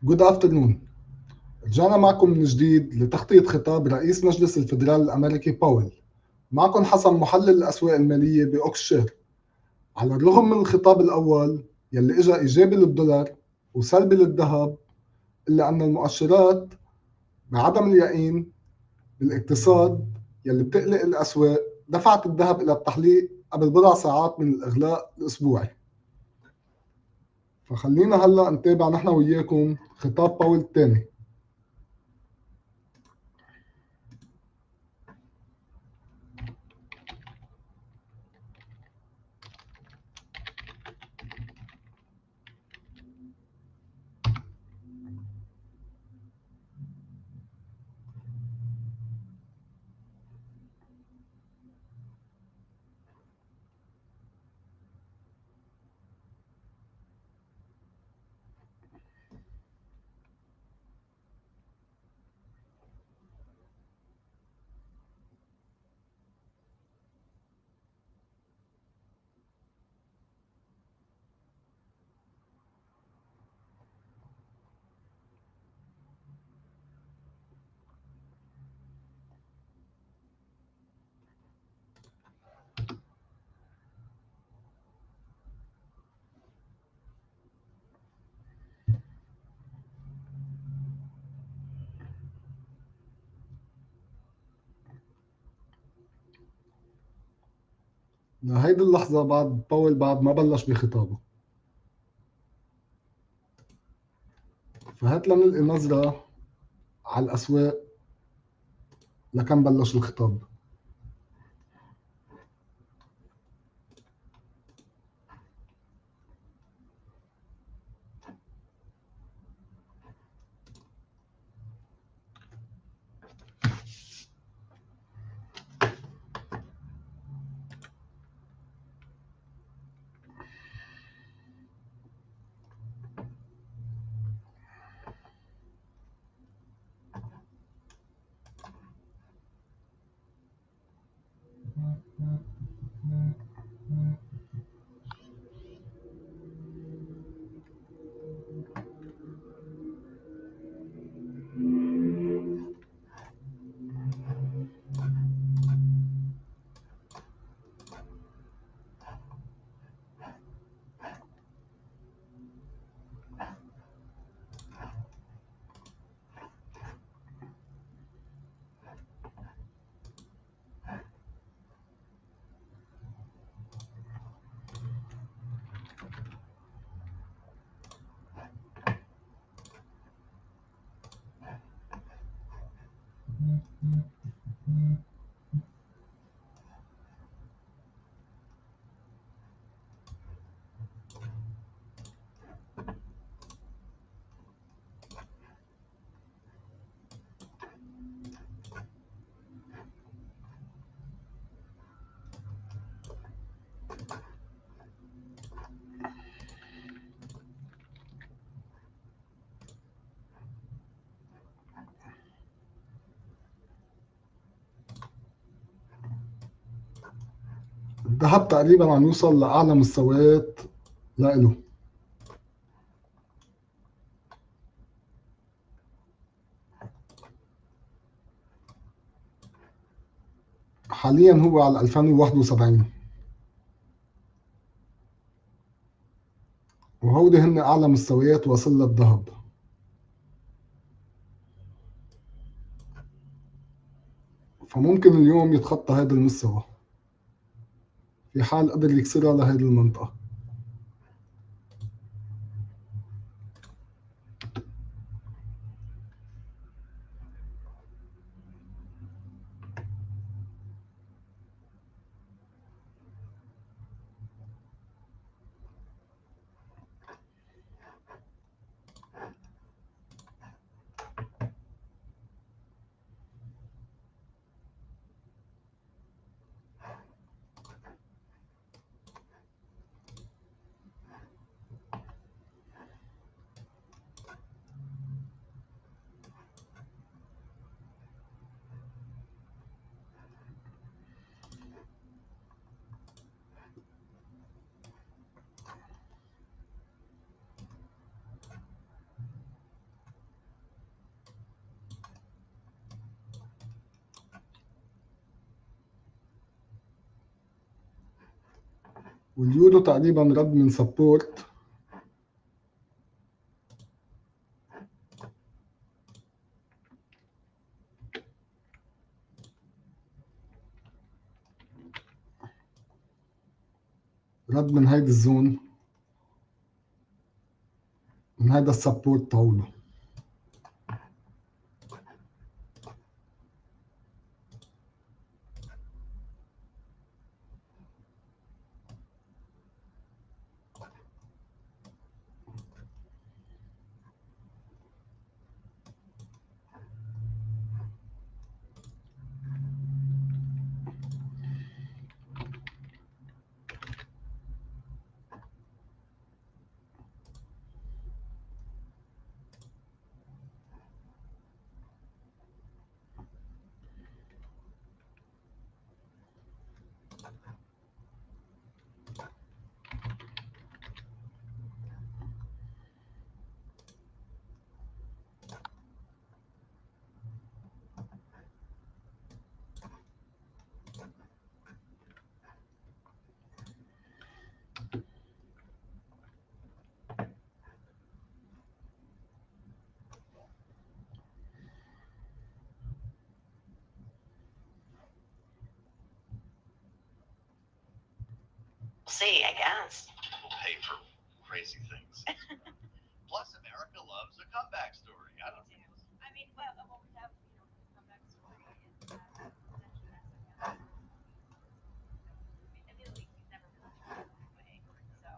Good afternoon. رجعنا معكم من جديد لتغطية خطاب رئيس مجلس الفدرال الأمريكي باويل. معكم حسن محلل الأسواق المالية بأوكسشير. على الرغم من الخطاب الأول يلي إجا إيجابي للدولار وسلبي للذهب، إلا أن المؤشرات بعدم اليقين بالاقتصاد يلي بتقلق الأسواق دفعت الذهب إلى التحليق قبل بضع ساعات من الإغلاق الأسبوعي. فخلينا هلأ نتابع نحن وياكم خطاب باويل الثاني. لهيدي اللحظة باويل بعد ما بلش بخطابه، فهات لنلقي نظرة على الأسواق لكن بلش الخطاب. الذهب تقريبا عم يوصل لأعلى مستويات لإله. حاليا هو على 2071، وهودي هن أعلى مستويات وصل للذهب. فممكن اليوم يتخطى هذا المستوى في حال قدر يكسرها لهذه المنطقة. واليورو تقريبا رد من سبورت رد من هيدي الزون، من هيدا السبورت طوله. See, I guess. We'll pay for crazy things. Plus, America loves a comeback story. I don't know. I mean, well, we have, comeback story in that potentially admittedly, he's never been on anyway, so.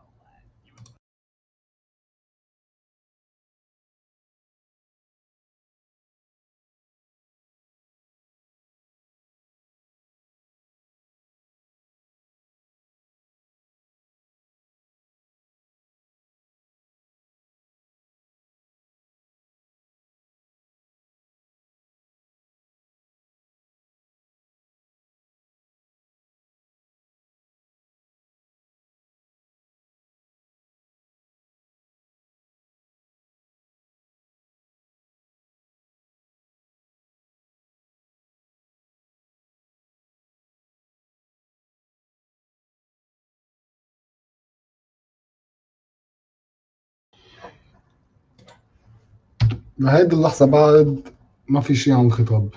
لهيدي اللحظة بعد ما في شي عن الخطاب.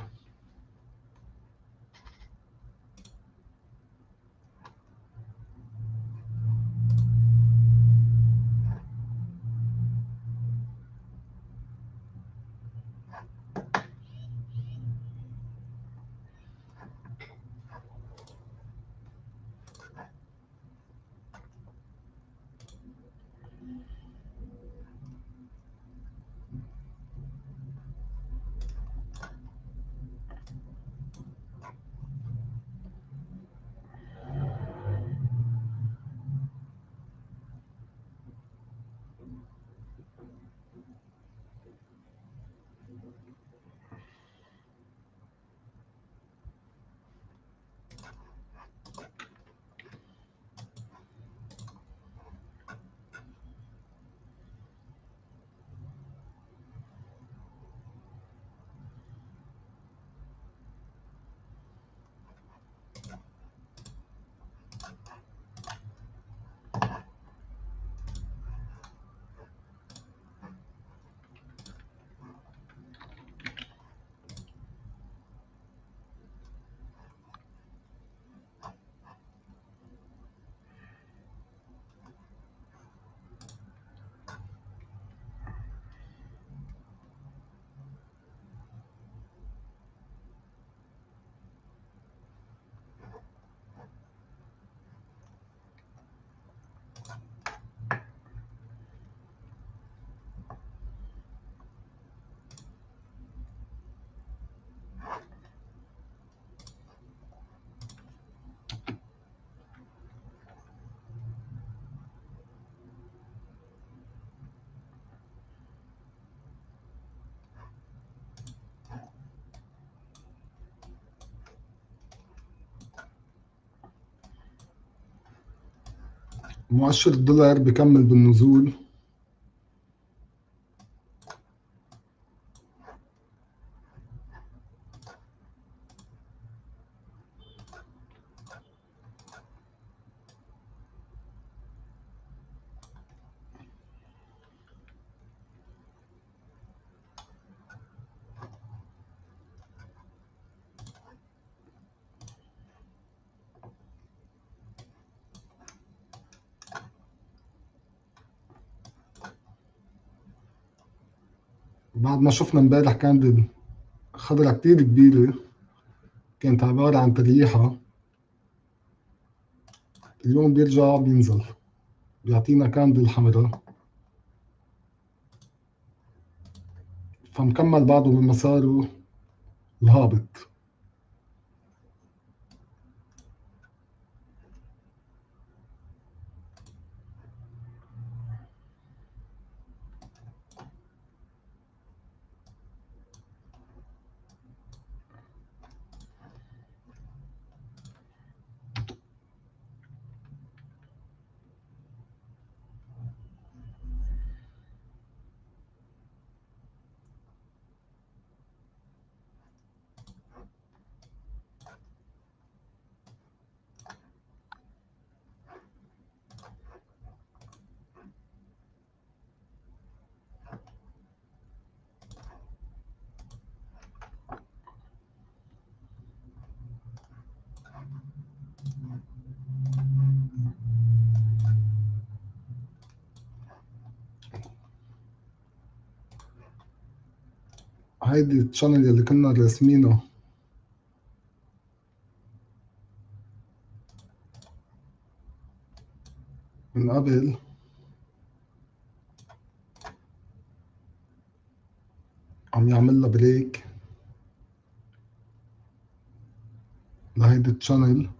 مؤشر الدولار بكمل بالنزول، بعد ما شفنا امبارح كانت خضرة كتير كبيرة، كانت عبارة عن تريحة، اليوم بيرجع بينزل بيعطينا كاندل حمراء، فمكمل بعده بمساره الهابط. هيدي الشانل اللي كنا راسمينها من قبل، عم يعمل لها بريك لهيدي الشانل.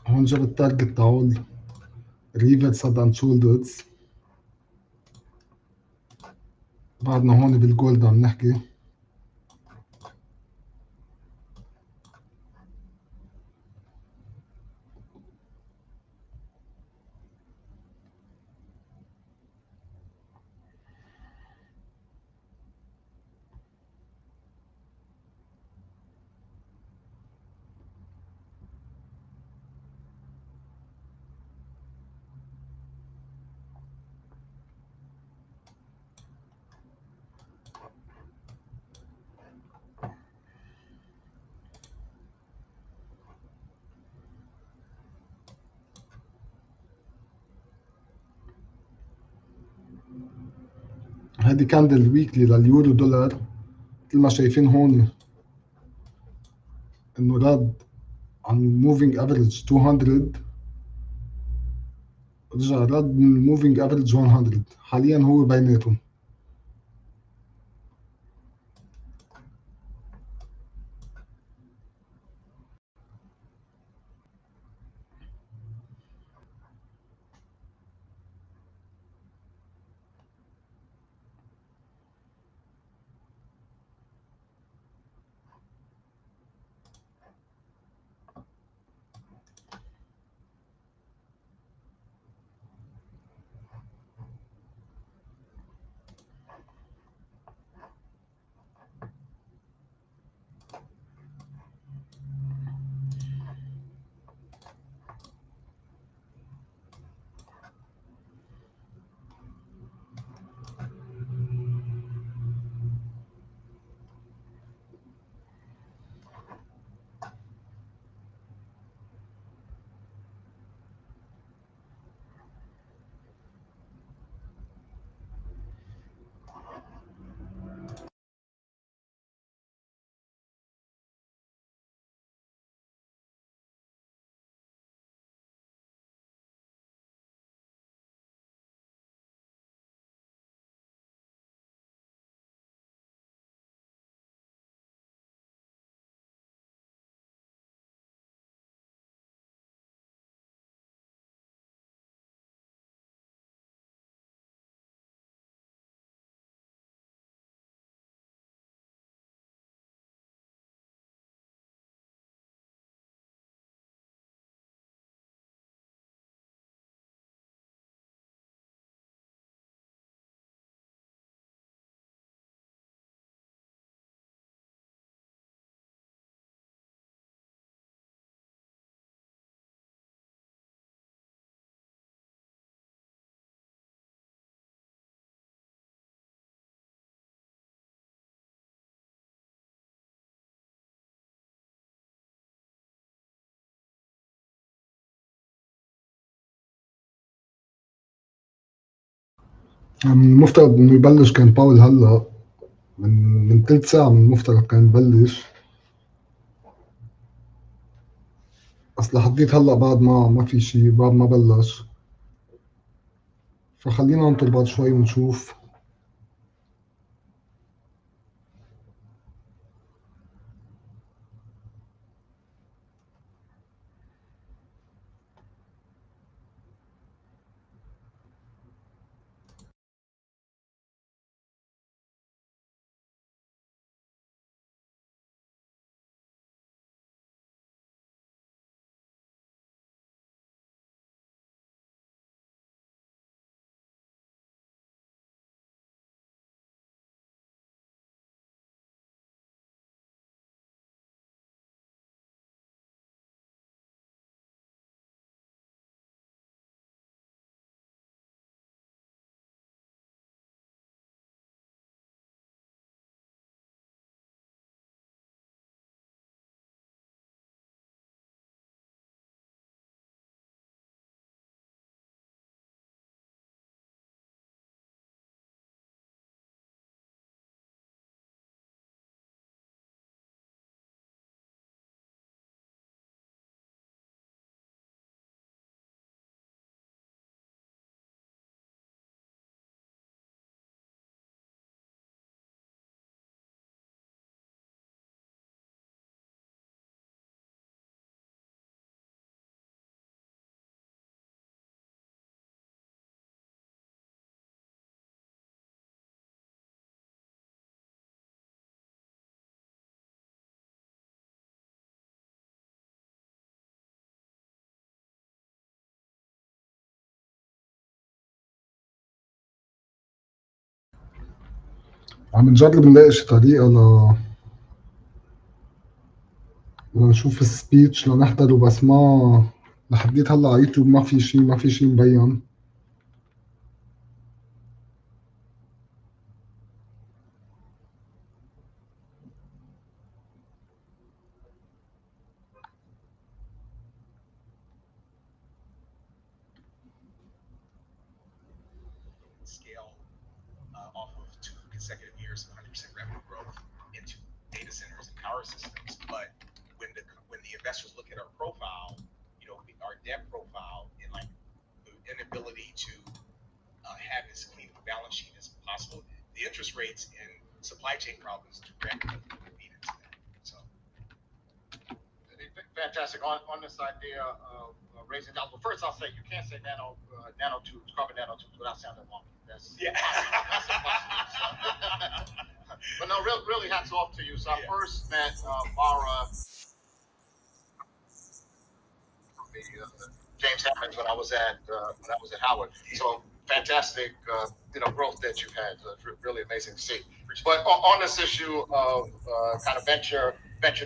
هون جاب التارجت تاعول ريفرس هيد اند شولدرز. بعدنا هون بالجولد عم نحكي. هذه كاندل ويكلي لليورو دولار، مثل ما شايفين هون انه رد عن الموفينج افريج 200، رجع رد من الموفينج افريج 100، حاليا هو بيناتهم. المفترض انه يبلش كان باول هلا من ثلث ساعة، من المفترض كان يبلش، بس لحديت هلا بعد ما في شي، بعد ما بلش. فخلينا ننطر بعد شوي ونشوف. عم نجرب نلاقي شي طريقة لنشوف السبيتش لنحضره، بس ما لحديت هلا على يوتيوب ما في شي مبين. scale off of 2 consecutive years of 100% revenue growth into data centers and power systems. But when the investors look at our profile, our debt profile, and like the inability to have as clean of a balance sheet as possible, the interest rates and supply chain problems directly feed into that. So. Fantastic. On this idea of raising dollars. Well, first I'll say you can't say nanotubes, carbon nanotubes without sounding wonky. That's impossible. That's impossible. But no, really hats off to you. So I first met Mara from the James Hammonds when I was at Howard. So fantastic, growth that you've had. So it's really amazing to see. But on this issue of kind of venture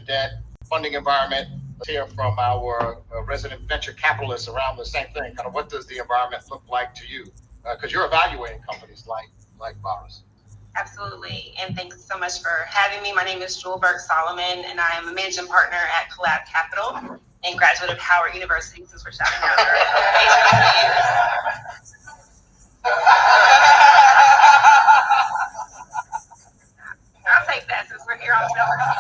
debt, funding environment, let's hear from our resident venture capitalists around the same thing. Kind of what does the environment look like to you? Because you're evaluating companies like Mara's. Absolutely, and thanks so much for having me. My name is Jewel Burke-Solomon, and I am a managing partner at Collab Capital and graduate of Howard University, since we're shouting out our years. I'll take that since we're here on television.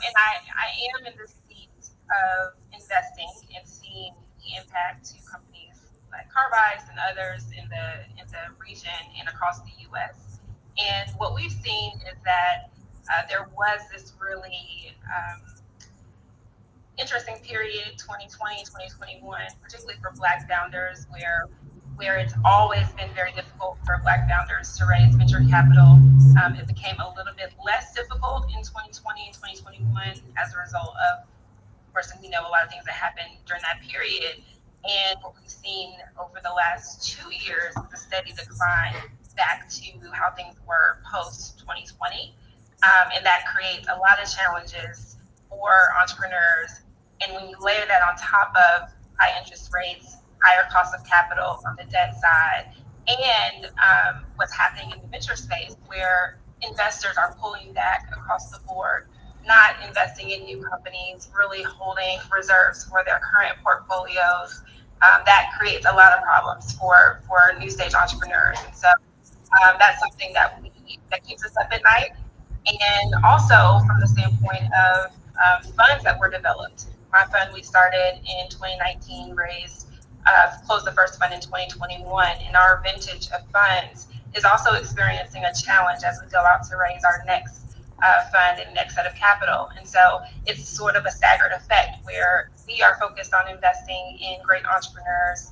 And I am in the seat of investing and seeing the impact to companies like Carbides and others in the region and across the U.S. And what we've seen is that there was this really interesting period, 2020, 2021, particularly for Black founders, where it's always been very difficult for Black founders to raise venture capital. It became a little bit less difficult in 2020 and 2021 as a result of course, we know a lot of things that happened during that period. And what we've seen over the last 2 years is a steady decline back to how things were post 2020. And that creates a lot of challenges for entrepreneurs. And when you layer that on top of high interest rates, higher cost of capital on the debt side, and what's happening in the venture space where investors are pulling back across the board, not investing in new companies, really holding reserves for their current portfolios, that creates a lot of problems for new stage entrepreneurs. And so that's something that keeps us up at night. And also from the standpoint of funds that were developed. My fund we started in 2019, closed the first fund in 2021, and our vintage of funds is also experiencing a challenge as we go out to raise our next fund and next set of capital. And so it's sort of a staggered effect where we are focused on investing in great entrepreneurs,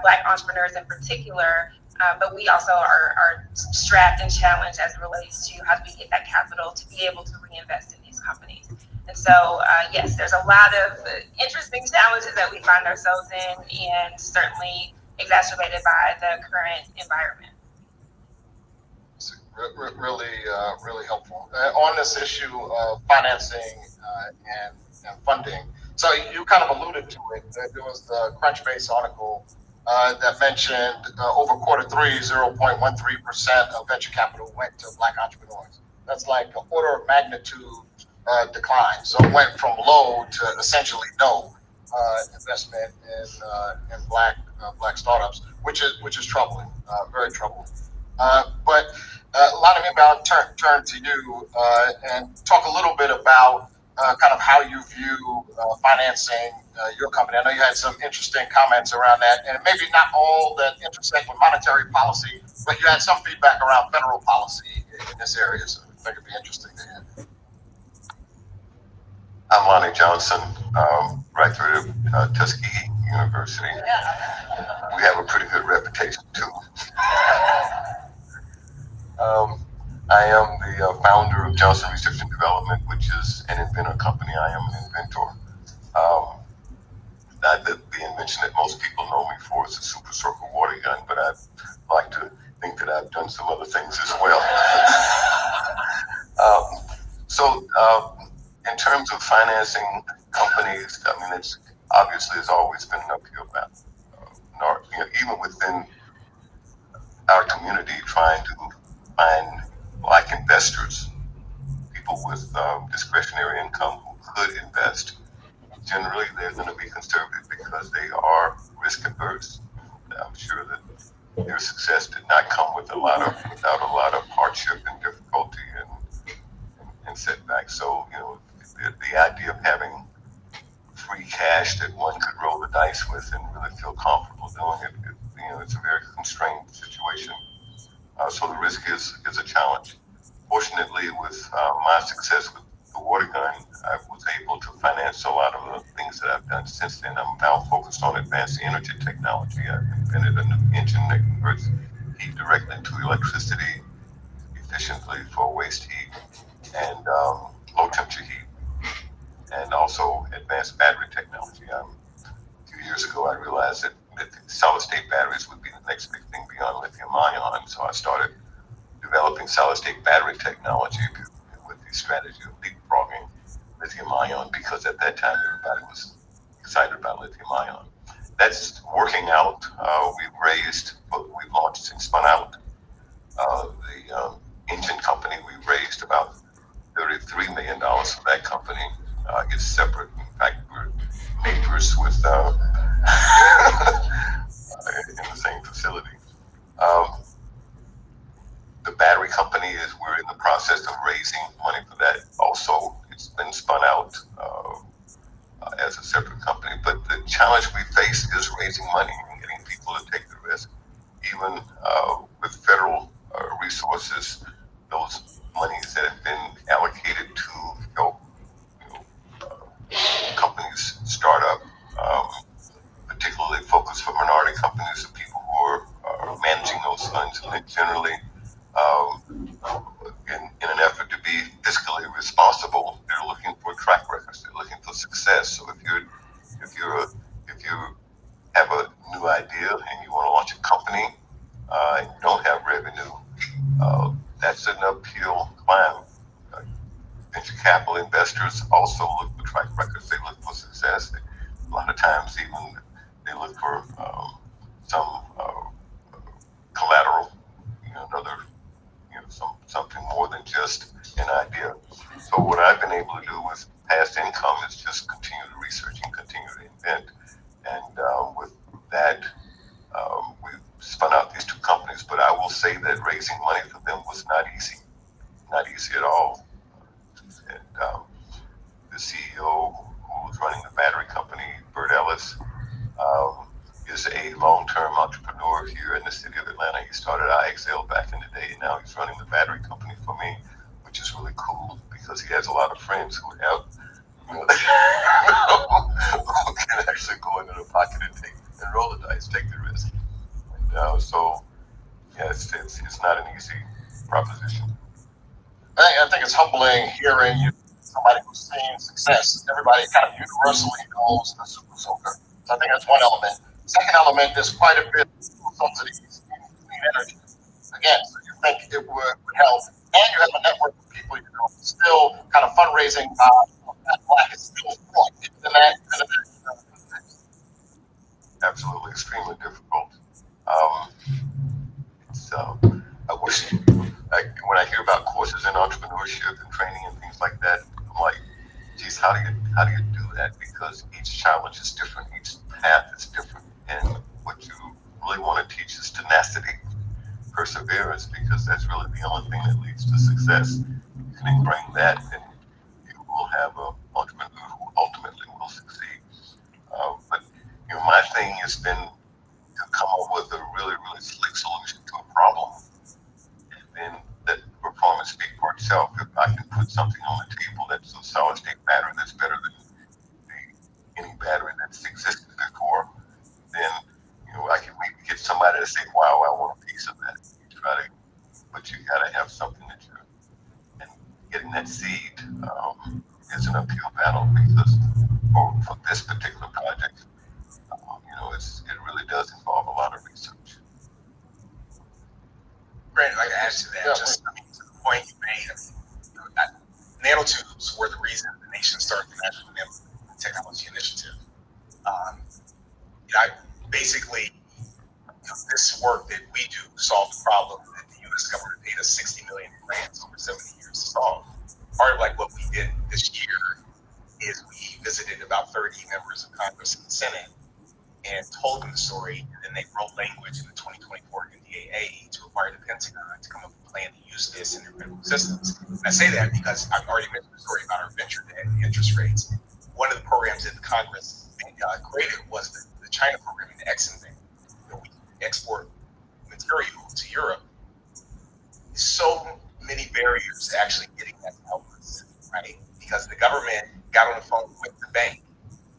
Black entrepreneurs in particular, but we also are strapped and challenged as it relates to how do we get that capital to be able to reinvest in these companies. And so, yes, there's a lot of interesting challenges that we find ourselves in, and certainly exacerbated by the current environment. Really helpful. On this issue of financing and funding, so you kind of alluded to it. There was the Crunchbase article that mentioned over quarter three, 0.13% of venture capital went to Black entrepreneurs. That's like an order of magnitude decline. So it went from low to essentially no investment in Black startups, which is troubling, very troubling. But a lot of maybe I'll turn to you and talk a little bit about kind of how you view financing your company. I know you had some interesting comments around that, and maybe not all that intersect with monetary policy, but you had some feedback around federal policy in this area, so I think it'd be interesting to hear. I'm Lonnie Johnson, right through Tuskegee University. We have a pretty good reputation too. I am the founder of Johnson Research and Development, which is an inventor company. I am an inventor. The invention that most people know me for is a super circle water gun, but I'd like to think that I've done some other things as well. In terms of financing companies, I mean, it's obviously has always been an uphill battle. Even within our community, trying to find like investors, people with discretionary income who could invest. Generally, they're going to be conservative because they are risk averse. I'm sure that their success did not come without a lot of hardship and difficulty and setbacks. So, the idea of having free cash that one could roll the dice with and really feel comfortable doing it's a very constrained situation. So the risk is a challenge. Fortunately, with my success with the water gun, I was able to finance a lot of the things that I've done since then. I'm now focused on advanced energy technology. I've invented a new engine that converts heat directly into electricity efficiently for waste heat and low temperature heat, and also advanced battery technology. A few years ago, I realized that solid state batteries would be the next big thing beyond lithium ion. So I started developing solid state battery technology with the strategy of leapfrogging lithium ion, because at that time everybody was excited about lithium ion. That's working out. We've launched and spun out the engine company. We raised about $33 million for that company. It's separate. In fact, we're neighbors with in the same facility. Um, the battery company we're in the process of raising money for that. Also, it's been spun out as a separate company. But the challenge we face is raising money and getting people to take the risk. Even with federal resources, those monies that have been allocated to help companies start up, particularly focused for minority companies, the people who are managing those funds, and generally in an effort to be fiscally responsible, they're looking for track records. They're looking for success. So if you have a new idea and you want to launch a company and you don't have revenue, that's an uphill climb. Uh, Venture capital investors also look for track records. They look for success. A lot of times, even they look for some collateral, another, something more than just an idea. So what I've been able to do with past income is just continue to research and continue to invent. And with that, we spun out these two companies. But I will say that raising money for them was not easy at all. And the CEO who was running the battery company, Bert Ellis, is a long-term entrepreneur here in the city of Atlanta. He started IXL back in the day, and now he's running the battery company for me, which is really cool because he has a lot of friends who have, who can actually go into the pocket and roll the dice, take the risk. And yeah, it's not an easy proposition. I think it's humbling hearing you, somebody who's seen success. Everybody kind of universally knows the super soaker. So I think that's one element. Second element is quite a bit of subsidies in clean energy. Again, so you think it would help, and you have a network of people still kind of fundraising. Black is still strong in that context. Absolutely, extremely difficult. So I wish, like, when I hear about courses in entrepreneurship and training and things like that, I'm like, geez, how do you do that? Because each challenge is different, each path is different, and what you really want to teach is tenacity, perseverance, because that's really the only thing that leads to success. You can bring that, and you will have an entrepreneur who ultimately will succeed. But my thing has been to come up with a really, really slick solution to a problem, and then let the performance speak for itself. If I can put something on the table that's a solid state battery that's better than any battery that's existed before, then I can maybe get somebody to say, "Wow, I want a piece of that." But you got to have something that you're, and getting that seed is an uphill battle because for this particular project, it really does involve a lot of research. Brandon, I'd like to add to that, just to the point you made. Nanotubes were the reason the nation started the National Nanotechnology Initiative. I basically, this work that we do solved the problem that the U.S. government paid us $60 million grants over 70 years to solve. Part of what we did this year is we visited about 30 members of Congress and the Senate and told them the story, and then they wrote language in the 2024 NDAA to require the Pentagon to come up with a plan to use this in their critical systems. And I say that because I've already mentioned the story about our venture debt interest rates. One of the programs that the Congress created was the China program, the Exim Bank. We export material to Europe. So many barriers to actually getting that to help us, right? Because the government got on the phone with the bank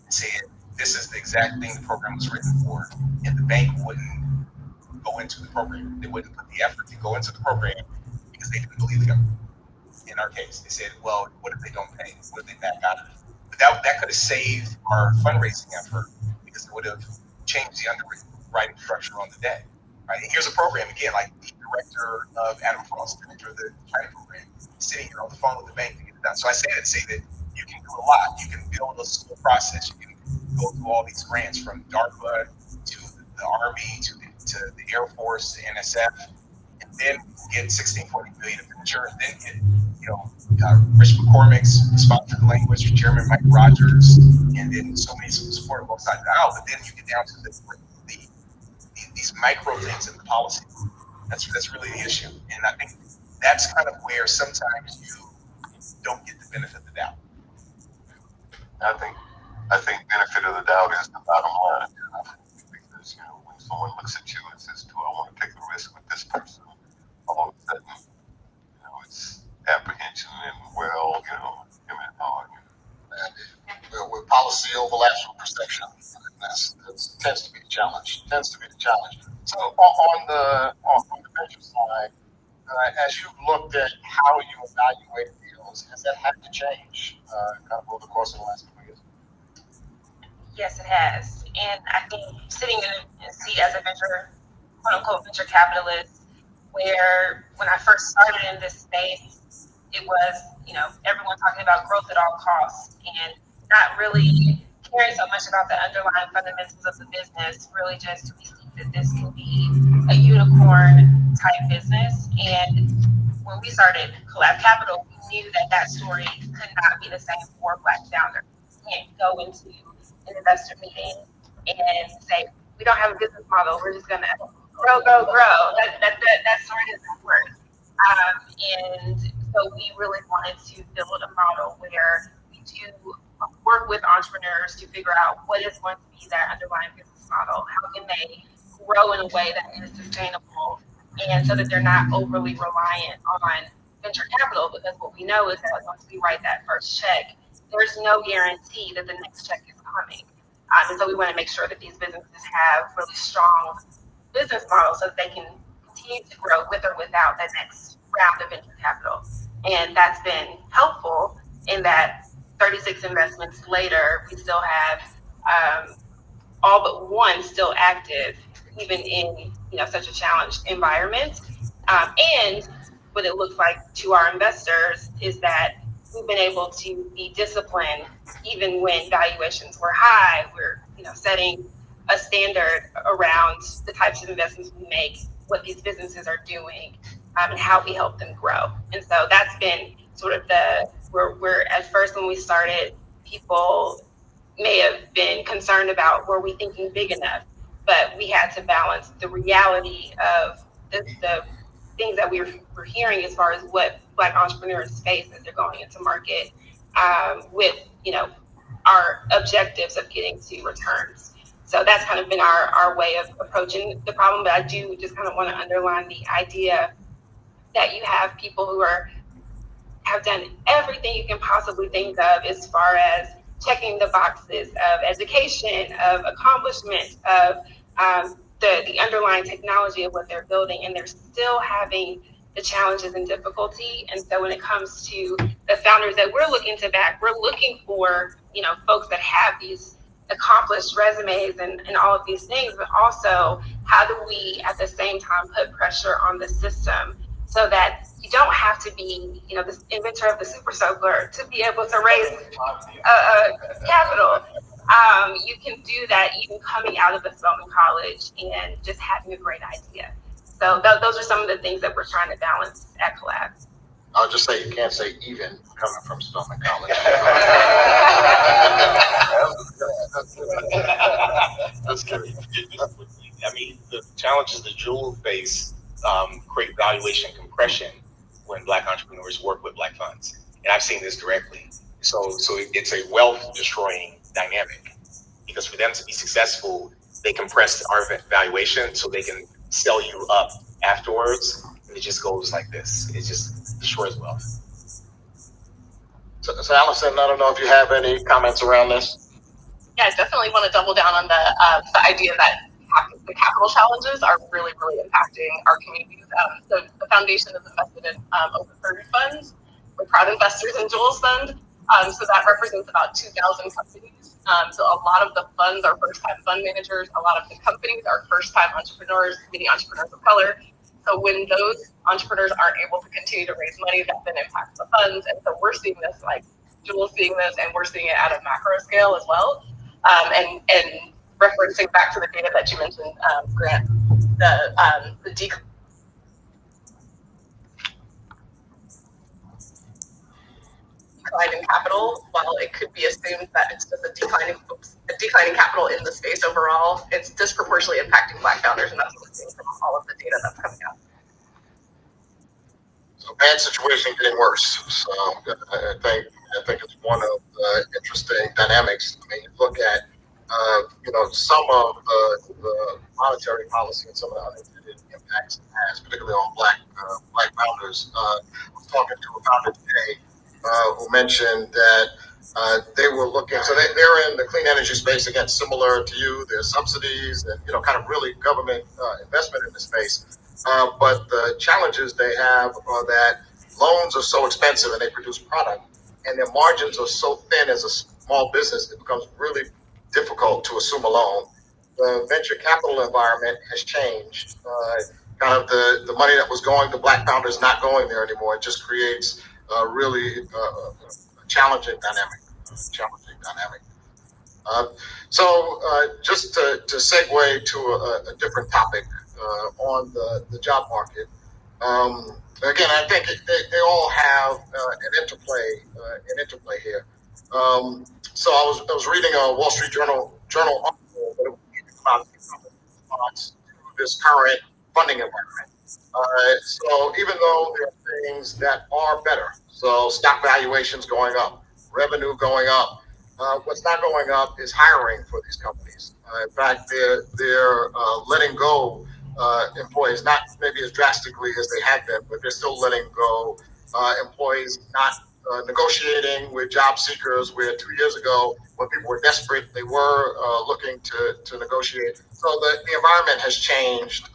and said, this is the exact thing the program was written for, and the bank wouldn't go into the program. They wouldn't put the effort to go into the program because they didn't believe the government. In our case, they said, well, what if they don't pay? What if they back out of it? But that could have saved our fundraising effort because it would have changed the underwriting structure on the debt. Right? And here's a program, again, like the director of Adam Frost, director of the China program, sitting here on the phone with the bank to get it done. So I say that you can do a lot. You can build a school process. You can go through all these grants from DARPA to the Army to the Air Force to NSF, and then get 1640 million of venture, and then get Rich McCormick's sponsored the language, Chairman Mike Rogers, and then so many support on both sides of the aisle. But then you get down to these micro things in the policy. That's really the issue, and I think that's kind of where sometimes you don't get the benefit of the doubt. I think benefit of the doubt is the bottom line, because when someone looks at you and says, "Do I want to take the risk with this person?" All of a sudden, it's apprehension and And with policy overlaps with perception, that tends to be the challenge. So on the venture side, as you've looked at how you evaluate deals, has that had to change kind of over the course of the last couple of years? Yes, it has. And I think sitting in a seat as a quote unquote, venture capitalist, where when I first started in this space, it was, everyone talking about growth at all costs and not really caring so much about the underlying fundamentals of the business, really just we see that this can be a unicorn type business. And when we started Collab Capital, we knew that story could not be the same for Black founders. You can't go into an investor meeting and say, we don't have a business model, we're just gonna grow. That story doesn't work. And so we really wanted to build a model where we do work with entrepreneurs to figure out what is going to be that underlying business model. How can they grow in a way that is sustainable, and so that they're not overly reliant on venture capital, because what we know is that once we write that first check, there's no guarantee that the next check is coming. And so we want to make sure that these businesses have really strong business models so that they can continue to grow with or without that next round of venture capital. And that's been helpful in that 36 investments later, we still have all but one still active, even in such a challenged environment. And what it looks like to our investors is that we've been able to be disciplined even when valuations were high. We're setting a standard around the types of investments we make, what these businesses are doing, and how we help them grow. And so that's been sort of we're at first when we started, people may have been concerned about, were we thinking big enough? But we had to balance the reality of the things that we're hearing as far as what Black entrepreneurs face as they're going into market, with our objectives of getting to returns. So that's kind of been our way of approaching the problem. But I do just kind of want to underline the idea that you have people who have done everything you can possibly think of as far as checking the boxes of education, of accomplishment, of the underlying technology of what they're building, and they're still having the challenges and difficulty. And so when it comes to the founders that we're looking to back, we're looking for folks that have these accomplished resumes and all of these things, but also how do we at the same time put pressure on the system so that you don't have to be this inventor of the super soaker to be able to raise capital. You can do that even coming out of a Spelman College and just having a great idea. So those are some of the things that we're trying to balance at Collab. I'll just say you can't say even coming from Spelman College. That's good. I mean, the challenges that Jewel face create valuation compression when Black entrepreneurs work with Black funds, and I've seen this directly. So it's a wealth destroying dynamic because for them to be successful, they compress our valuation so they can sell you up afterwards, and it just goes like this. It just destroys wealth. So Allison, I don't know if you have any comments around this. Yeah, I definitely want to double down on the idea that the capital challenges are really, really impacting our communities. So the foundation is invested in over 30 funds. We're proud investors in Jules Fund. So that represents about 2,000 companies. So a lot of the funds are first-time fund managers. A lot of the companies are first-time entrepreneurs, many entrepreneurs of color. So when those entrepreneurs aren't able to continue to raise money, that then impacts the funds. And so we're seeing this, like Jules seeing this, and we're seeing it at a macro scale as well. And referencing back to the data that you mentioned, Grant, the decline in capital, while it could be assumed that it's just a declining capital in the space overall, it's disproportionately impacting Black founders, and that's what we're seeing from all of the data that's coming out. So bad situation getting worse. So I think it's one of the interesting dynamics. I mean, you look at some of the monetary policy and some of the unintended impacts it has, particularly on Black founders. I was talking to a founder today who mentioned that they were looking. So they're in the clean energy space, again, similar to you. There's subsidies and kind of really government investment in the space. But the challenges they have are that loans are so expensive and they produce product, and their margins are so thin as a small business, it becomes really difficult to assume a loan. The venture capital environment has changed. Kind of the money that was going to Black founders not going there anymore. It just creates a really challenging dynamic. Just to segue to a different topic on the job market. Again, I think they all have an interplay here. So I was reading a Wall Street Journal article that was about response to this current funding environment. So even though there are things that are better, so stock valuations going up, revenue going up, what's not going up is hiring for these companies. In fact, they're letting go employees, not maybe as drastically as they had been, but they're still letting go employees, not negotiating with job seekers, where 2 years ago, when people were desperate, they were looking to negotiate. So the environment has changed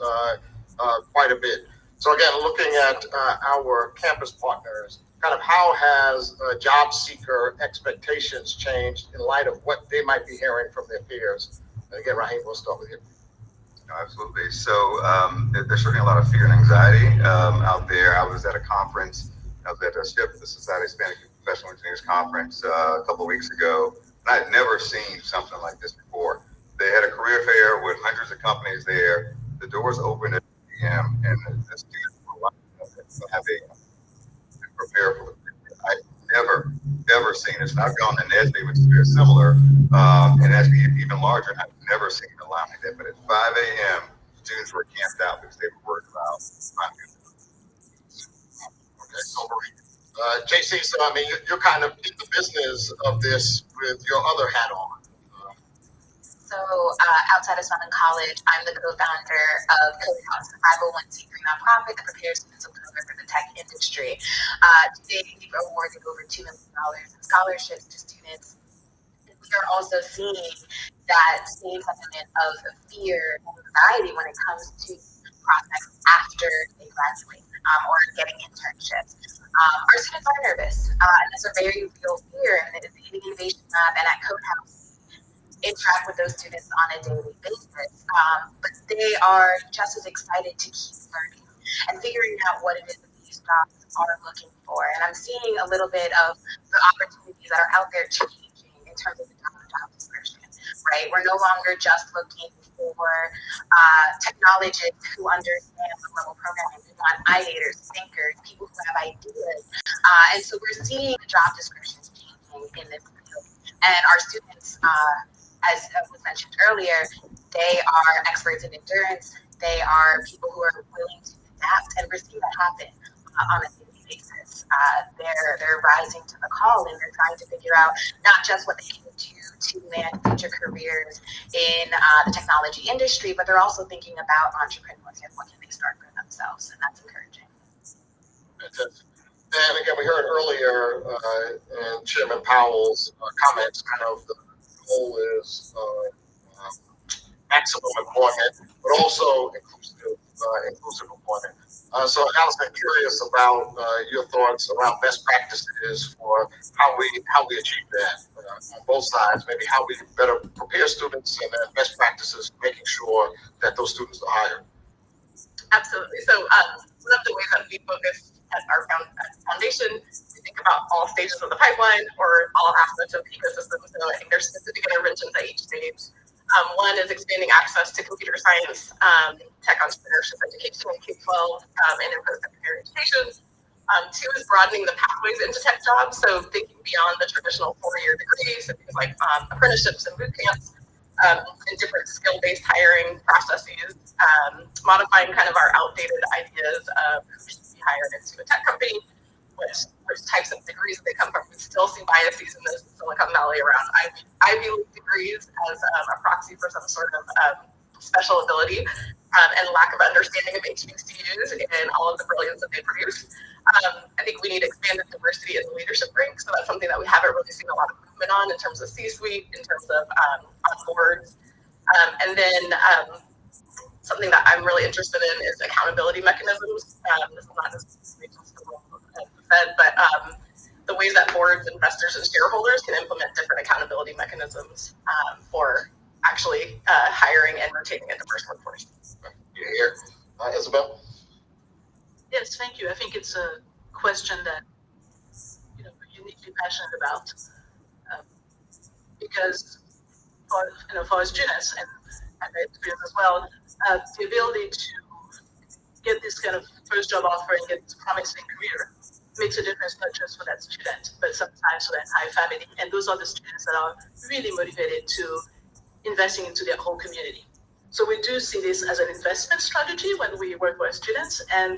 quite a bit. So again, looking at our campus partners, kind of how has job seeker expectations changed in light of what they might be hearing from their peers? And again, Raheem, we'll start with you. Absolutely. So there's certainly a lot of fear and anxiety out there. I was at a conference. I was at the SHIP, the Society of Hispanic Professional Engineers Conference a couple of weeks ago. And I had never seen something like this before. They had a career fair with hundreds of companies there. The doors opened at 8 p.m. and the students were lining up to have to prepare for the I've never seen this. And I've gone to NESB, which is very similar, and actually even larger. I've never seen a line like that. But at 5 a.m., students were camped out because they were worried about finding. Okay, so JC, so I mean, you're kind of in the business of this with your other hat on. So outside of Spelman College, I'm the co-founder of Code House, a 501c3 nonprofit that prepares students of color for the tech industry. Today, we've awarded over $2 million in scholarships to students. We are also seeing that same sentiment of fear and anxiety when it comes to prospects after they graduate or getting internships. Our students are nervous, and that's a very real fear. And the Innovation Lab and at Code House, interact with those students on a daily basis, but they are just as excited to keep learning and figuring out what it is that these jobs are looking for. And I'm seeing a little bit of the opportunities that are out there changing in terms of the job description, right? We're no longer just looking for for technologists who understand level programming. We want ideators, thinkers, people who have ideas. And so we're seeing the job descriptions changing in this field. And our students, as was mentioned earlier, they are experts in endurance. They are people who are willing to adapt, and we're seeing that happen on a daily basis. They're rising to the call, and they're trying to figure out not just what they can do to land future careers in the technology industry, but they're also thinking about entrepreneurship. What can they start for themselves? And that's encouraging. Fantastic. And again, we heard earlier in Chairman Powell's comments, kind of the goal is maximum employment, but also inclusive employment. So, Alice, I'm curious about your thoughts around best practices for how we achieve that on both sides. Maybe how we better prepare students, and then best practices, making sure that those students are hired. Absolutely. So one of the ways that we focus at our foundation, we think about all stages of the pipeline or all aspects of the ecosystem. So I think there's specific interventions at each stage. One is expanding access to computer science, tech entrepreneurship education in K-12 and in post-secondary education. Two is broadening the pathways into tech jobs, so thinking beyond the traditional 4-year degrees, so things like apprenticeships and boot camps, and different skill-based hiring processes, modifying kind of our outdated ideas of who should be hired into a tech company, which types of degrees they come from. We still see biases in this Silicon Valley around Ivy League degrees as a proxy for some sort of special ability and lack of understanding of HBCUs and all of the brilliance that they produce. I think we need expanded diversity in the leadership ranks, so that's something that we haven't really seen a lot of movement on in terms of C-suite, in terms of on boards. And then something that I'm really interested in is accountability mechanisms. This is not necessarily just the role of the Fed, but the ways that boards, investors, and shareholders can implement different accountability mechanisms for actually hiring and retaining a diverse workforce. Here, Isabel. Yes, thank you. I think it's a question that we're uniquely passionate about because for our students and my experience as well, the ability to get this kind of first job offer and get this promising career makes a difference not just for that student, but sometimes for the entire family. And those are the students that are really motivated to investing into their whole community. So we do see this as an investment strategy when we work with students. And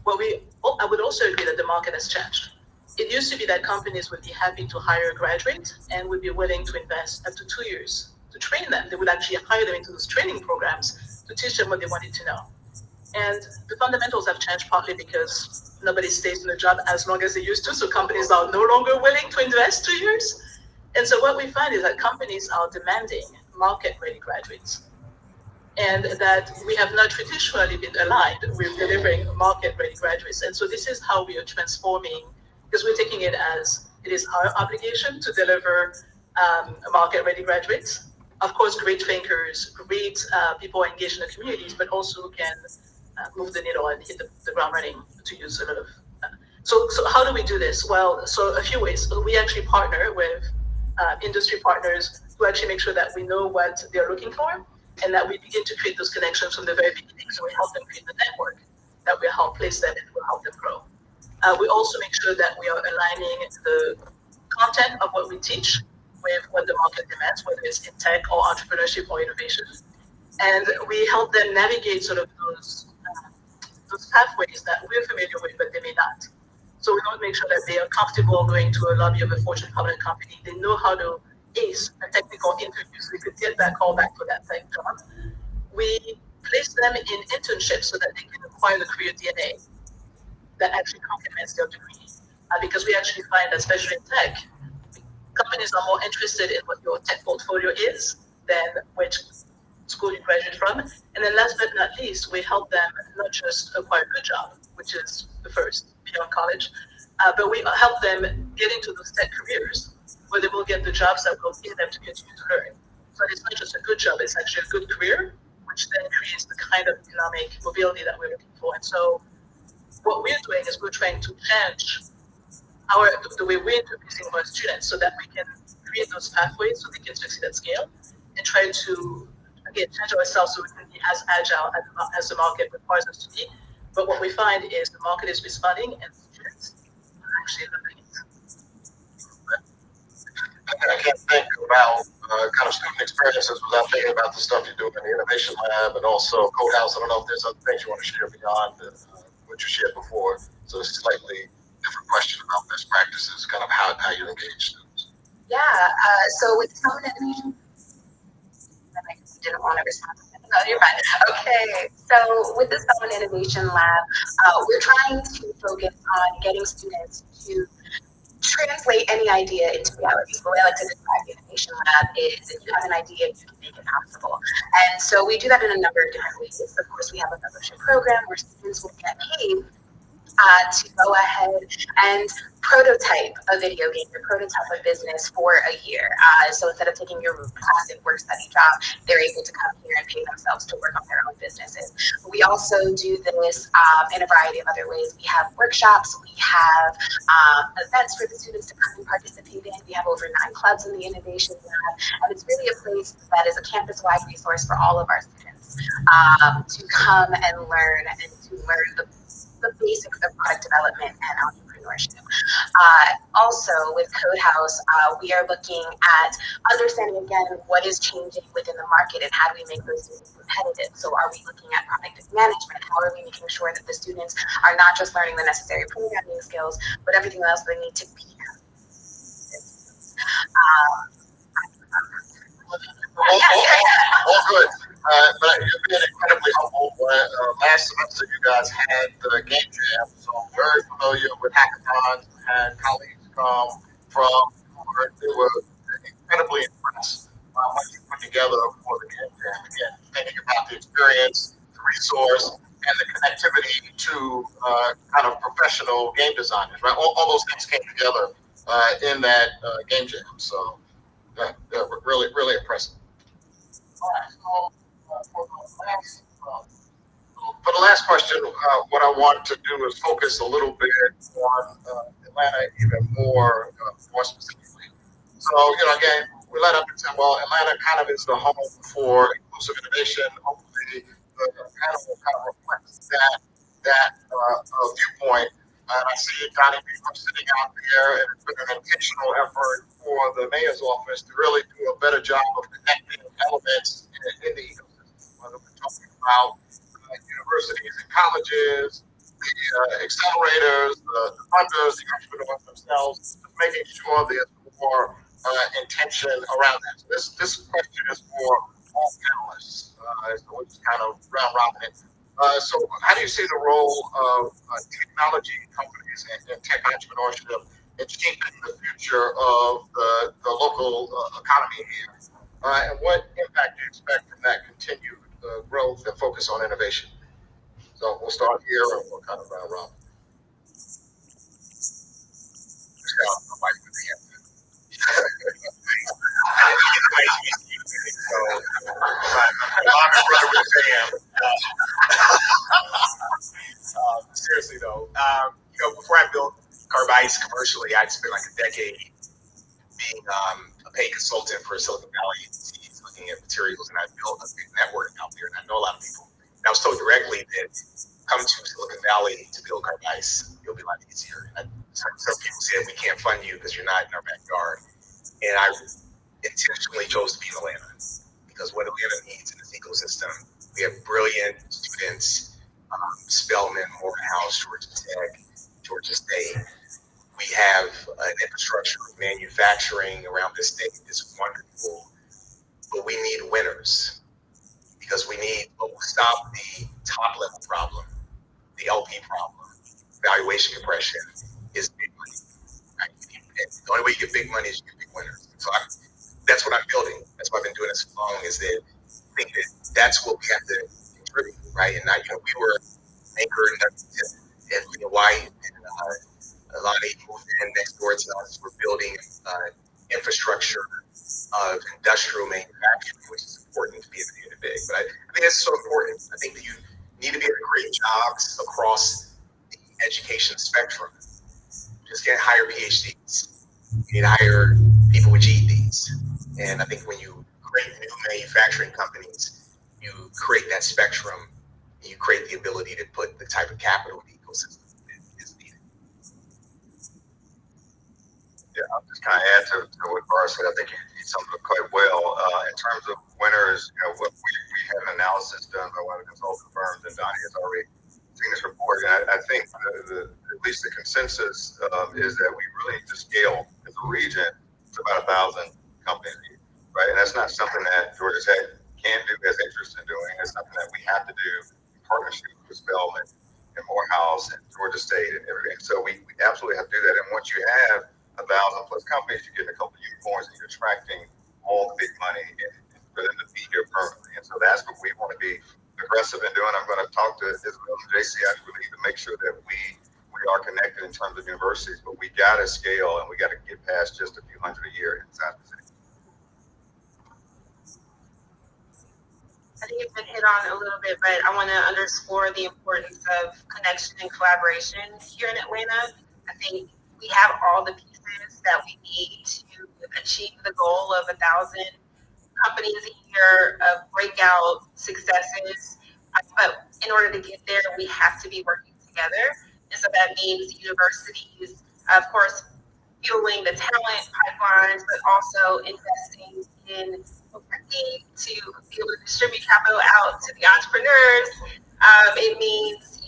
I would also agree that the market has changed. It used to be that companies would be happy to hire a graduate and would be willing to invest up to 2 years to train them. They would actually hire them into those training programs to teach them what they wanted to know. And the fundamentals have changed partly because nobody stays in the job as long as they used to. So companies are no longer willing to invest 2 years. And so what we find is that companies are demanding market-ready graduates. And that we have not traditionally been aligned with delivering market-ready graduates. And so this is how we are transforming, because we're taking it as it is our obligation to deliver market-ready graduates. Of course, great thinkers, great people engaged in the communities, but also can move the needle and hit the ground running, to use a lot of. So how do we do this? Well, so a few ways. We actually partner with industry partners to actually make sure that we know what they're looking for, and that we begin to create those connections from the very beginning. So we help them create the network that will help place them and will help them grow. We also make sure that we are aligning the content of what we teach with what the market demands, whether it's in tech or entrepreneurship or innovation. And we help them navigate sort of those pathways that we're familiar with, but they may not. So we want to make sure that they are comfortable going to a lobby of a Fortune 500 company. They know how to ace a technical interview so they could get that call back for that tech job. We place them in internships so that they can acquire the career DNA that actually complements their degree. Because we actually find that, especially in tech, companies are more interested in what your tech portfolio is than which school you graduate from. And then last but not least, we help them not just acquire a good job, which is the first beyond college, but we help them get into those tech careers where they will get the jobs that will pay them to continue to learn. So it's not just a good job, it's actually a good career, which then creates the kind of economic mobility that we're looking for. And so what we're doing is we're trying to change the way we're introducing our students so that we can create those pathways so they can succeed at scale, and try to again, change ourselves so we can be as agile as the market requires us to be. But what we find is the market is responding and students are actually learning it. I can't think about kind of student experiences without thinking about the stuff you do in the Innovation Lab and also Code House. I don't know if there's other things you want to share beyond what you shared before. So it's a slightly different question about best practices, kind of how you engage students. Yeah, so with some innovation, I didn't want to respond. No, you're fine. Okay, so with the Sound Innovation Lab, we're trying to focus on getting students to translate any idea into reality. So the way I like to describe the Innovation Lab is if you have an idea, you can make it possible. And so we do that in a number of different ways. Of course, we have a membership program where students will get paid to go ahead and prototype a video game or prototype a business for a year. So instead of taking your classic work study job, they're able to come here and pay themselves to work on their own businesses. We also do this in a variety of other ways. We have workshops, we have events for the students to come and participate in. We have over 9 clubs in the Innovation Lab, and it's really a place that is a campus-wide resource for all of our students to come and learn the basics of product development and entrepreneurship. Also, with Code House, we are looking at understanding again what is changing within the market and how do we make those students competitive. So are we looking at product management? How are we making sure that the students are not just learning the necessary programming skills, but everything else they need to be? All good. But you've been incredibly helpful. Last semester, you guys had the game jam, so I'm very familiar with hackathons. Had colleagues come from Harvard. They were incredibly impressed by what you put together for the game jam. Again, thinking about the experience, the resource, and the connectivity to kind of professional game designers, right? All those things came together in that game jam. So, really, really impressive. All right, so for the last question, what I want to do is focus a little bit on Atlanta even more specifically. So, again, we let up and say, well, Atlanta kind of is the home for inclusive innovation. Hopefully, the panel will kind of reflect that viewpoint. And I see Johnny Beaver sitting out there, and it's been an intentional effort for the mayor's office to really do a better job of connecting elements in the ecosystem, whether we're talking about universities and colleges, the accelerators, the funders, the entrepreneurs themselves, making sure there's more intention around that. So this question is for all panelists. So we're just kind of round robin it. So how do you see the role of technology companies and tech entrepreneurship in shaping the future of the local economy here? And what impact do you expect from that continued growth and focus on innovation? So we'll start here and we'll kind of round robin. Seriously though, before I built Carbice commercially, I'd spent like a decade being a paid consultant for Silicon Valley agencies, looking at materials, and I built a big network out there, and I know a lot of people. And I was told directly that come to Silicon Valley to build Carbice, it'll be a lot easier. Some people said we can't fund you because you're not in our backyard, and I intentionally chose to be in Atlanta because what Atlanta needs in this ecosystem, we have brilliant students, Spelman, Morehouse, Georgia Tech, Georgia State. We have an infrastructure of manufacturing around this state that's wonderful, but we need winners because we will stop the top level problem, the LP problem, valuation compression is big money. Right? And the only way you get big money is you get big winners. So that's what I'm building. That's why I've been doing this so long, is that I think that's what we have to contribute, right? And we were anchored in Hawaii, and Alani moved in next door to us. We're building infrastructure of industrial manufacturing, which is important to be able to get it big. But I think it's so important. I think that you need to be able to create jobs across the education spectrum. You just can't hire PhDs. You need to hire people with GEDs. And I think when you create new manufacturing companies, you create that spectrum, and you create the ability to put the type of capital the ecosystem is needed. Yeah, I'll just kind of add to what Bar said. I think he summed it up quite well. In terms of winners, what we had an analysis done by one of the consulting firms, and Donnie has already seen this report. And I think at least the consensus is that we really need to scale as a region to about 1,000 companies, right? And that's not something that Georgia Tech can do, has interest in doing. It's something that we have to do in partnership with Spelman and Morehouse and Georgia State and everything. So we absolutely have to do that. And once you have 1,000 plus companies, you're getting a couple of unicorns and you're attracting all the big money for them to be here permanently. And so that's what we want to be aggressive in doing. I'm going to talk to Isabel and JC actually to make sure that we are connected in terms of universities, but we got to scale and we got to get past just a few hundred a year inside the city. I think it's been hit on a little bit, but I want to underscore the importance of connection and collaboration here in Atlanta. I think we have all the pieces that we need to achieve the goal of 1,000 companies a year of breakout successes. But in order to get there, we have to be working together. And so that means universities, of course, fueling the talent pipelines, but also investing in to be able to distribute capital out to the entrepreneurs. It means,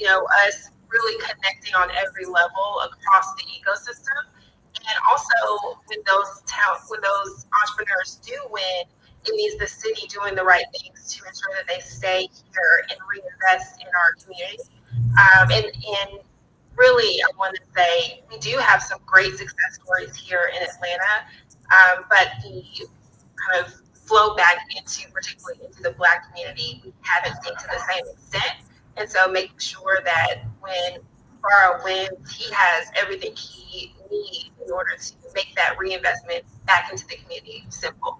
us really connecting on every level across the ecosystem. And also when those entrepreneurs do win, it means the city doing the right things to ensure that they stay here and reinvest in our community. And really, I want to say we do have some great success stories here in Atlanta, but the kind of flow back particularly into the Black community, we haven't seen to the same extent. And so making sure that when Farah wins, he has everything he needs in order to make that reinvestment back into the community simple.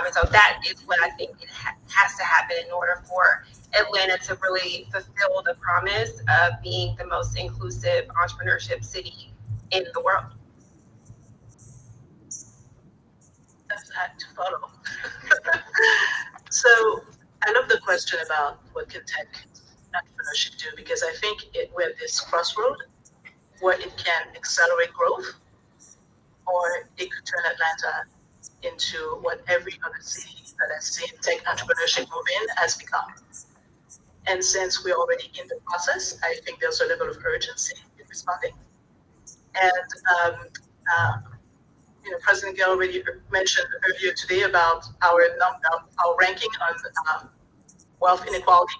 And so that is what I think it has to happen in order for Atlanta to really fulfill the promise of being the most inclusive entrepreneurship city in the world. That's hard to follow. So I love the question about what can tech entrepreneurship do, because I think we're at this crossroad where it can accelerate growth, or it could turn Atlanta into what every other city that has seen tech entrepreneurship move in has become. And since we're already in the process, I think there's a level of urgency in responding. And President Gale already mentioned earlier today about our ranking on wealth inequality.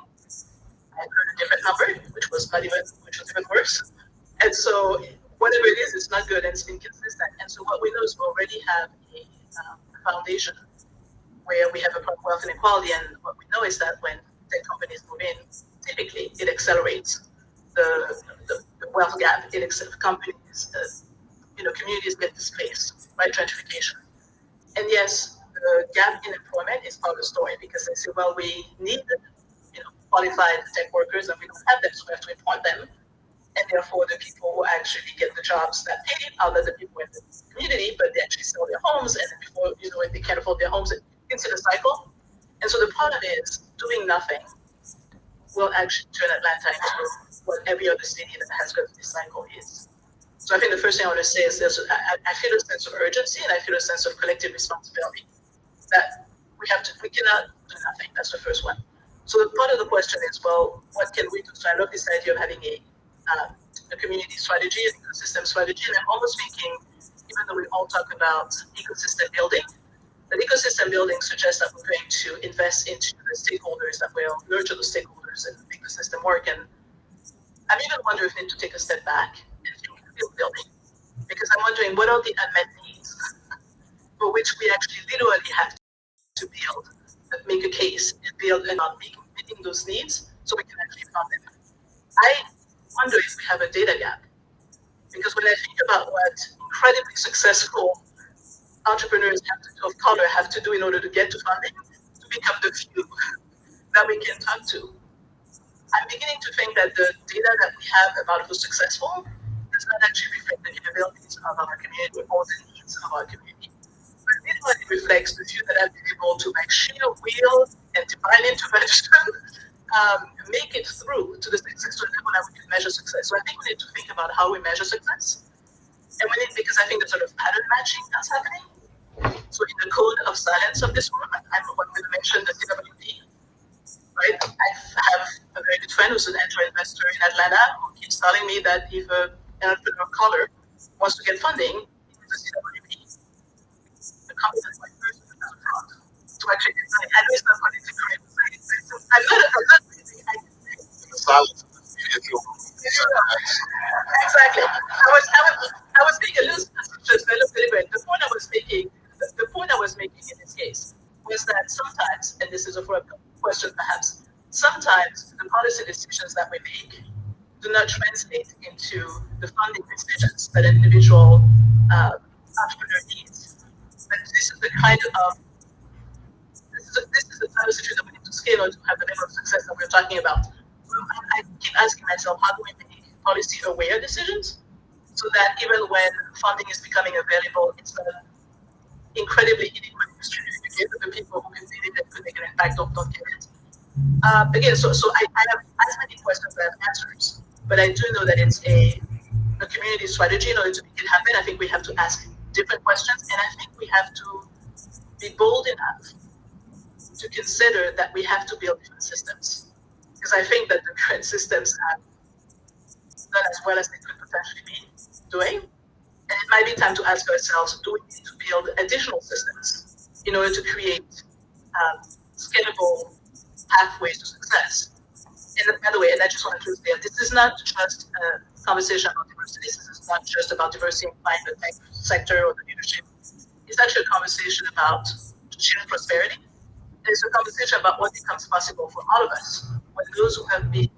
I heard a different number, which was even worse. And so whatever it is, it's not good and it's inconsistent. And so what we know is we already have a foundation where we have a wealth inequality, and what we know is that when tech companies move in, typically it accelerates the wealth gap. Companies, communities get displaced by gentrification. And yes, the gap in employment is part of the story, because they say, well, we need qualified tech workers and we don't have them, so we have to import them. And therefore, the people who actually get the jobs that pay are the people in the community, but they actually sell their homes, and before if they can't afford their homes, it gets in a cycle. And so the problem is doing nothing will actually turn Atlanta into what every other city that has got this cycle is. So I think the first thing I want to say is I feel a sense of urgency and I feel a sense of collective responsibility that we cannot do nothing. That's the first one. So the part of the question is, well, what can we do? So I love this idea of having a community strategy, an ecosystem strategy, and I'm almost thinking, even though we all talk about ecosystem building, that ecosystem building suggests that we're going to invest into the stakeholders, that will nurture the stakeholders and make the system work. And I'm even wondering if we need to take a step back and think building, because I'm wondering what are the unmet needs for which we actually literally have to build, make a case and build and not meeting those needs so we can actually fund them. I wonder if we have a data gap, because when I think about what incredibly successful entrepreneurs of color have to do in order to get to funding, to become the few that we can talk to, I'm beginning to think that the data that we have about who's successful does not actually reflect the capabilities of our community or the needs of our community. But it really reflects the few that have been able to share real and divine intervention make it through to the successful level that we can measure success. So I think we need to think about how we measure success. And we need, because I think the sort of pattern matching that's happening. So in the code of silence of this room, I'm going to mention the CWD, right? I have a very good friend who's an angel investor in Atlanta who keeps telling me that if an entrepreneur of color wants to get funding, he needs a CWD, the company that's my first as a fraud, to actually get money. I know it's not politically correct to say it. So I'm not crazy. The silence of the media to Exactly. I was being a little just very deliberate. The point I was making in this case was that sometimes, and this is a follow-up question perhaps, sometimes the policy decisions that we make do not translate into the funding decisions that an individual entrepreneur needs. But this is the kind of this is the type of situation that we need to scale on to have the level of success that we're talking about. I keep asking myself, how do we make policy-aware decisions so that even when funding is becoming available, it's not incredibly inequally distributed again to the people who can need it and could make an impact don't get it. Again, so I have as many questions as I have answers, but I do know that it's a community strategy in order to make it happen. I think we have to ask different questions, and I think we have to be bold enough to consider that we have to build different systems. Because I think that the current systems have done as well as they could potentially be doing. And it might be time to ask ourselves, do we need to build additional systems in order to create scalable pathways to success? And by the way, and I just want to close there, this is not just a conversation about diversity. This is not just about diversifying the tech sector or the leadership. It's actually a conversation about shared prosperity. It's a conversation about what becomes possible for all of us when those who have been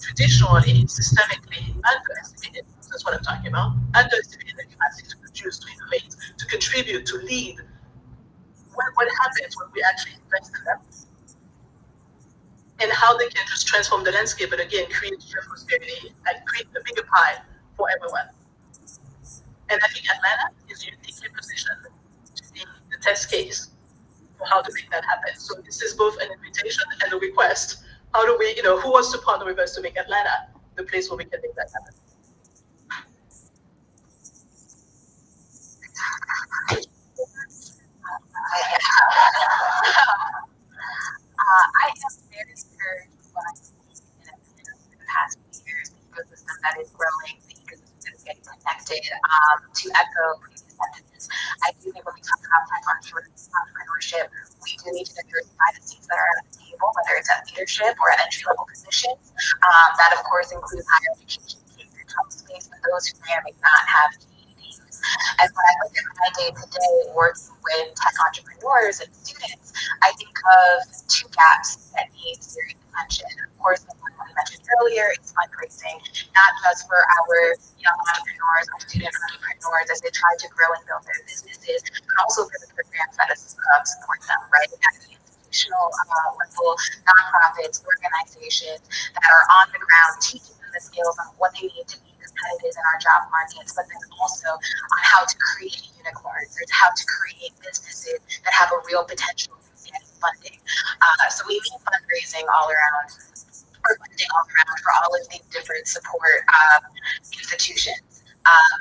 traditionally, systemically underestimated, that's what I'm talking about, underestimated the capacity to produce, to innovate, to contribute, to lead. What happens when we actually invest in them? And how they can just transform the landscape, but again, create shared prosperity and create a bigger pie for everyone. And I think Atlanta is uniquely positioned to be the test case for how to make that happen. So this is both an invitation and a request. How do we, who wants to partner with us to make Atlanta the place where we can make that happen? I am very encouraged with what I've seen in the past few years, the ecosystem that is growing, the ecosystem that is getting connected. To echo previous sentiments, I do think when we talk about tech entrepreneurship, we do need to diversify the seats that are at the table, whether it's at leadership or at entry-level positions. That, of course, includes higher education, K-12 space, for those who may or may not have GEDs. And when I look at my day-to-day working with tech entrepreneurs and students, I think of two gaps that need serious attention. Of course, the one we mentioned earlier is fundraising, not just for our young entrepreneurs or student entrepreneurs as they try to grow and build their businesses, but also for the programs that support them, right? At the institutional level, nonprofits, organizations that are on the ground teaching them the skills on what they need to be competitive in our job markets, but then also on how to create unicorns or how to create businesses that have a real potential to get funding. So we need fundraising all around, or funding all around for all of these different support institutions.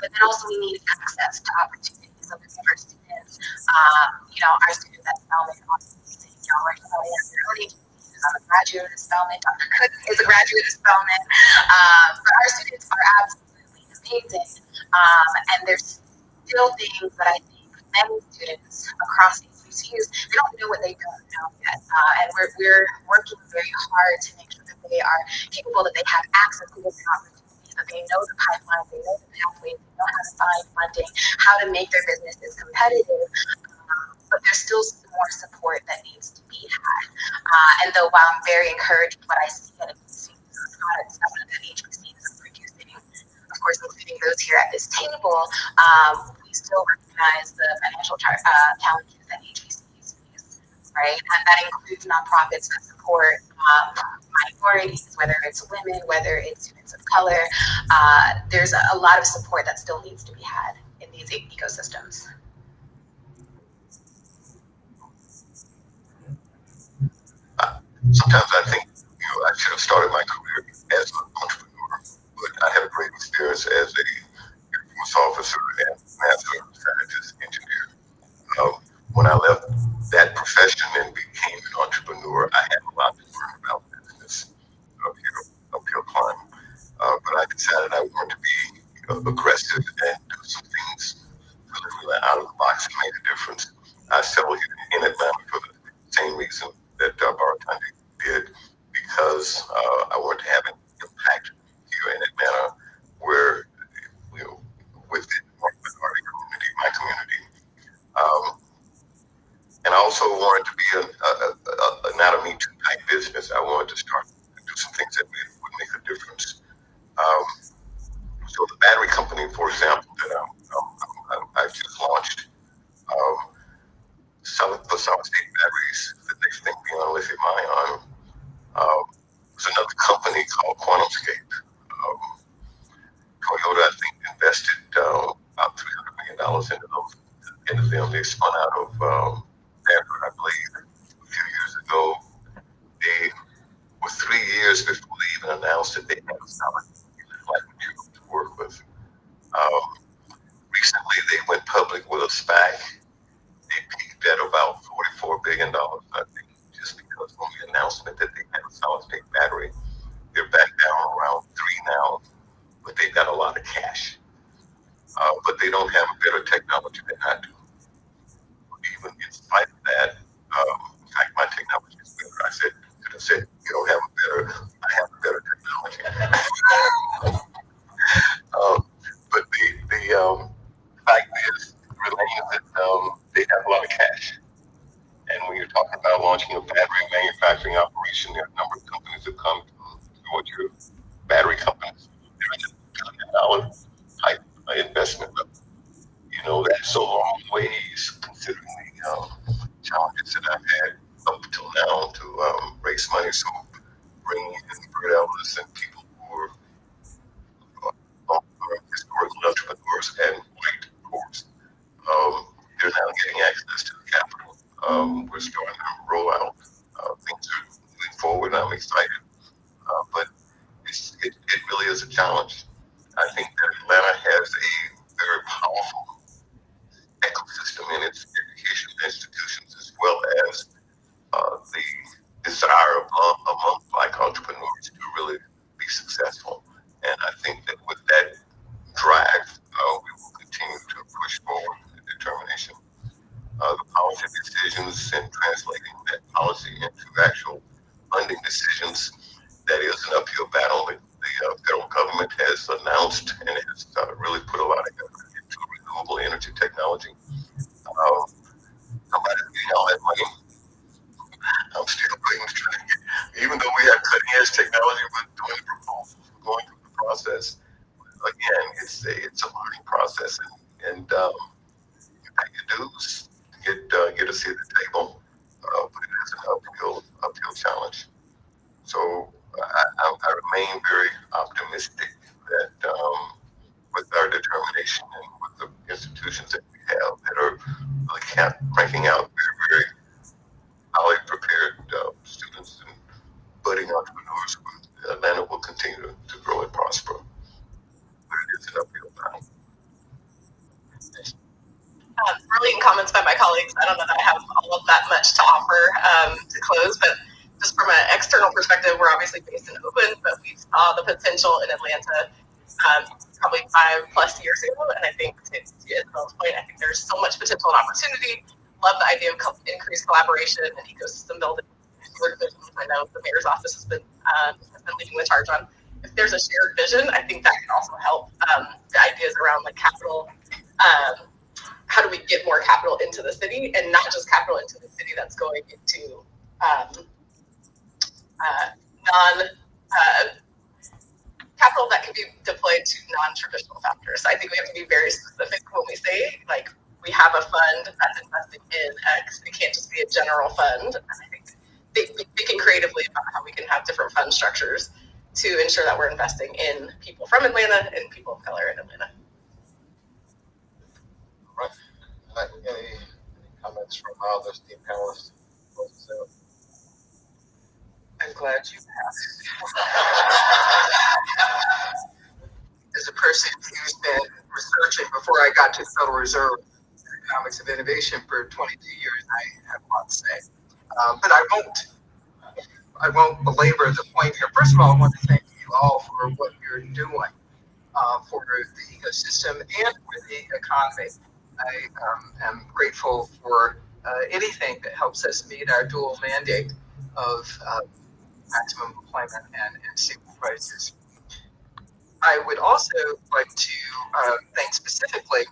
But then also we need access to opportunities. So for students, our students at Spelman, obviously, are selling at their own agencies. I'm a graduate of Spelman. Dr. Cook is a graduate of Spelman. But our students are absolutely amazing. And there's still things that I think many students across HBCUs, they don't know what they don't know yet. And we're working very hard to make sure that they are capable, that they have access to different opportunities, that they know the pipeline, they know the pathways, they know how to find funding, how to make their businesses competitive. But there's still more support that needs to be had. And though while I'm very encouraged with what I see at HBCUs, products that HBCUs are producing, of course, including those here at this table, we still recognize the financial challenges that HBCUs face, right? And that includes nonprofits that support minorities, whether it's women, whether it's students of color. There's a lot of support that still needs to be had in these ecosystems. sometimes I think, I should have started my career as an entrepreneur, but I had a great experience as a Air Force officer and master scientist engineer. When I left that profession and became an entrepreneur, I had a lot to learn about business, uphill climb. But I decided I wanted to be aggressive and do some things really out of the box that made a difference. I settled here in Atlanta for the same reason that Baratandi did, because I wanted to have an impact here in Atlanta, where, within my community. And I also wanted to be not a Me Too type business. I wanted to start to do some things that would make a difference. So the battery company, for example, that I just launched, selling for solid state batteries that they think beyond lithium ion. There's another company called QuantumScape. Toyota, I think, invested about $300 million into them. They spun out of Stanford, I believe, a few years ago. They were 3 years before they even announced that they had a solid light material to work with. Recently, they went public with a SPAC. They peaked at about $44 billion, I think, just because of the announcement that they had a solid state battery. They're back down around 3 now, but they've got a lot of cash. But they don't have better technology than I do. Even in spite of that, in fact, my technology is better. I could have said, you don't have a better, I have a better technology. But the fact is, remains that they have a lot of cash. And when you're talking about launching a battery manufacturing operation, there are a number of companies that come to what your battery companies. There is $1 billion type investment. That's a long ways considering the challenges that I've had up until now to raise money. So bringing in Bert Ellis and people who are historical entrepreneurs and white, of course, they're now getting access to the capital. We're starting to roll out. Things are moving forward. I'm excited. But it really is a challenge. I think that Atlanta has a very powerful ecosystem in its education institutions, as well as the desire among Black entrepreneurs to really be successful. And I think that with that drive, we will continue to push forward with determination. The policy decisions and translating that policy into actual funding decisions, that is an uphill battle. The federal government has announced and has really put a lot of effort into renewable energy technology. Somebody's getting all that money. I'm still waiting to try to get, even though we have cutting edge technology, but doing the proposals, going through the process. Again, it's a learning process, and you pay your dues to get a seat at the table, but it is an uphill challenge. So I remain very optimistic that with our determination and with the institutions that we have that are really cranking out very, very highly prepared students and budding entrepreneurs, Atlanta will continue to grow and prosper. But it is an uphill battle. Brilliant comments by my colleagues. I don't know that I have all of that much to offer to close, but just from an external perspective, we're obviously based in Oakland, but we saw the potential in Atlanta probably 5+ years ago. And I think to Isabel's point, I think there's so much potential and opportunity. Love the idea of increased collaboration and ecosystem building. I know the mayor's office has been leading the charge on. If there's a shared vision, I think that can also help the ideas around like capital. How do we get more capital into the city, and not just capital into the city that's going into capital that can be deployed to non-traditional factors. I think we have to be very specific when we say, like, we have a fund that's investing in X. It can't just be a general fund. And I think thinking creatively about how we can have different fund structures to ensure that we're investing in people from Atlanta and people of color in Atlanta. Right. Any comments from our esteemed panelists? I'm glad you asked. As a person who's been researching before I got to the Federal Reserve economics of innovation for 22 years, I have a lot to say. But I won't belabor the point here. First of all, I want to thank you all for what you're doing for the ecosystem and for the economy. I am grateful for anything that helps us meet our dual mandate of maximum employment and stable prices. I would also like to thank specifically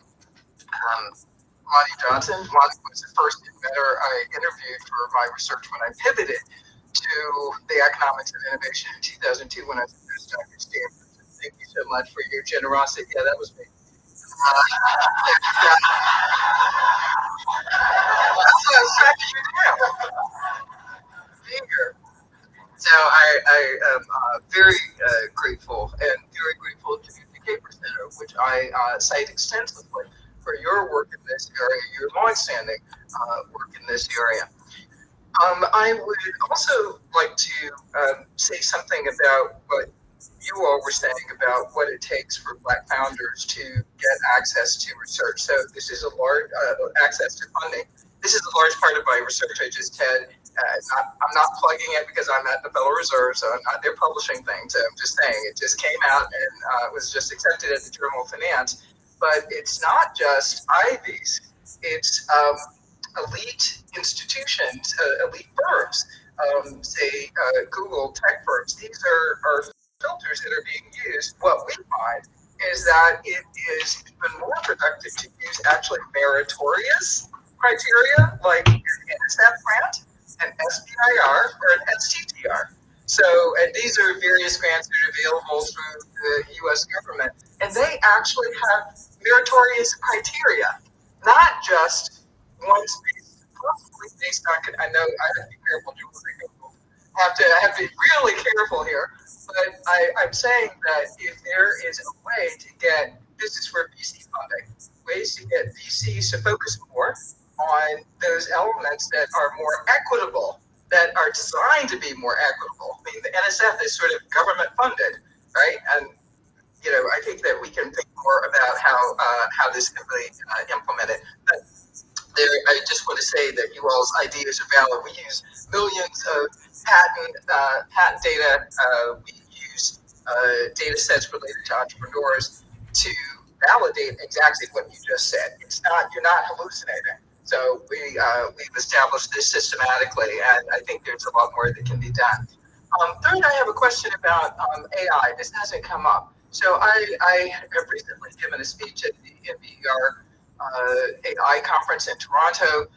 Lonnie Johnson. Lonnie was the first inventor I interviewed for my research when I pivoted to the economics of innovation in 2002 when I was a postdoc at Stanford. Thank you so much for your generosity. Yeah, that was me. That's what I was tracking you down. Being here. So I am very grateful and very grateful to the Caper Center, which I cite extensively for your work in this area, your longstanding work in this area. I would also like to say something about what you all were saying about what it takes for Black founders to get access to research. So this is a large access to funding. This is a large part of my research I just had. I'm not plugging it because I'm at the Federal Reserve, so I'm not there publishing things. I'm just saying it just came out and was just accepted at the Journal of Finance. But it's not just Ivies. It's elite institutions, elite firms, say Google tech firms. These are filters that are being used. What we find is that it is even more productive to use actually meritorious criteria like an NSF grant, an SBIR, or an STTR. So, and these are various grants that are available through the U.S. government, and they actually have meritorious criteria, not just one space, possibly based on. I know I have to be careful, Julie. I have to be really careful here, but I'm saying that if there is a way to get, this is for VC funding, ways to get VCs to focus more on those elements that are more equitable, that are designed to be more equitable. I mean, the NSF is sort of government funded, right? And you know, I think that we can think more about how this can be implemented. But I just want to say that you all's ideas are valid. We use millions of patent data. We use data sets related to entrepreneurs to validate exactly what you just said. It's not, you're not hallucinating. So we've established this systematically, and I think there's a lot more that can be done. Third, I have a question about AI. This hasn't come up. So I have recently given a speech at the NVER AI conference in Toronto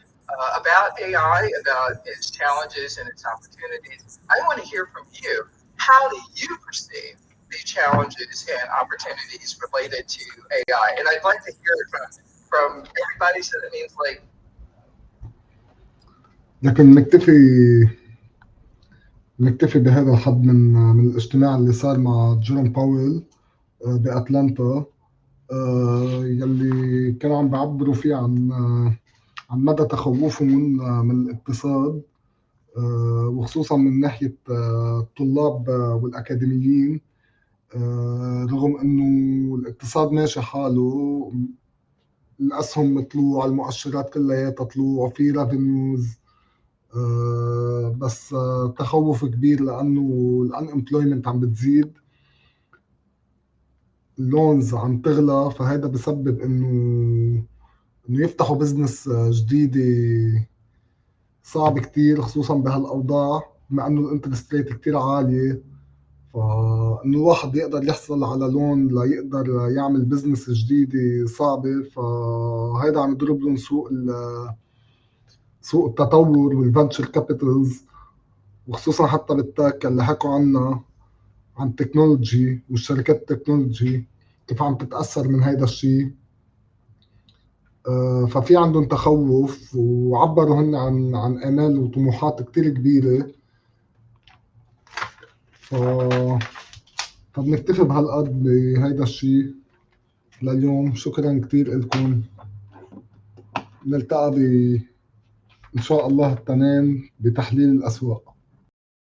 about AI, about its challenges and its opportunities. I want to hear from you. How do you perceive the challenges and opportunities related to AI? And I'd like to hear it from everybody. So that means like. لكن نكتفي بهذا الحد من الاجتماع اللي صار مع جيروم باويل بأتلانتا، يلي كانوا عم بيعبروا فيه عن مدى تخوفهم من الاقتصاد، وخصوصا من ناحية الطلاب والأكاديميين، رغم انه الاقتصاد ماشي حاله، الأسهم مطلوع، المؤشرات كلياتها طلوع، في ريفينيوز، بس تخوف كبير لأنه الانemployment عم بتزيد، اللونز عم تغلى، فهذا بسبب انه يفتحوا بزنس جديدة صعب كتير، خصوصا بهالأوضاع بما انه الانترست ريت كتير عالية، فانه الواحد يقدر يحصل على لون ليقدر يعمل بزنس جديدة صعبة، فهيدا عم يضرب لهم سوق التطور والفنتشر كابيتالز، وخصوصا حتى بالتك اللي حكوا عنا عن التكنولوجي والشركات التكنولوجي كيف عم تتأثر من هيدا الشيء. ففي عندهم تخوف، وعبروا هن عن آمال وطموحات كتير كبيرة. فبنكتفي بهالقد بهيدا الشيء لليوم. شكرا كتير لكم. نلتقى إن شاء الله التنين بتحليل الأسواق.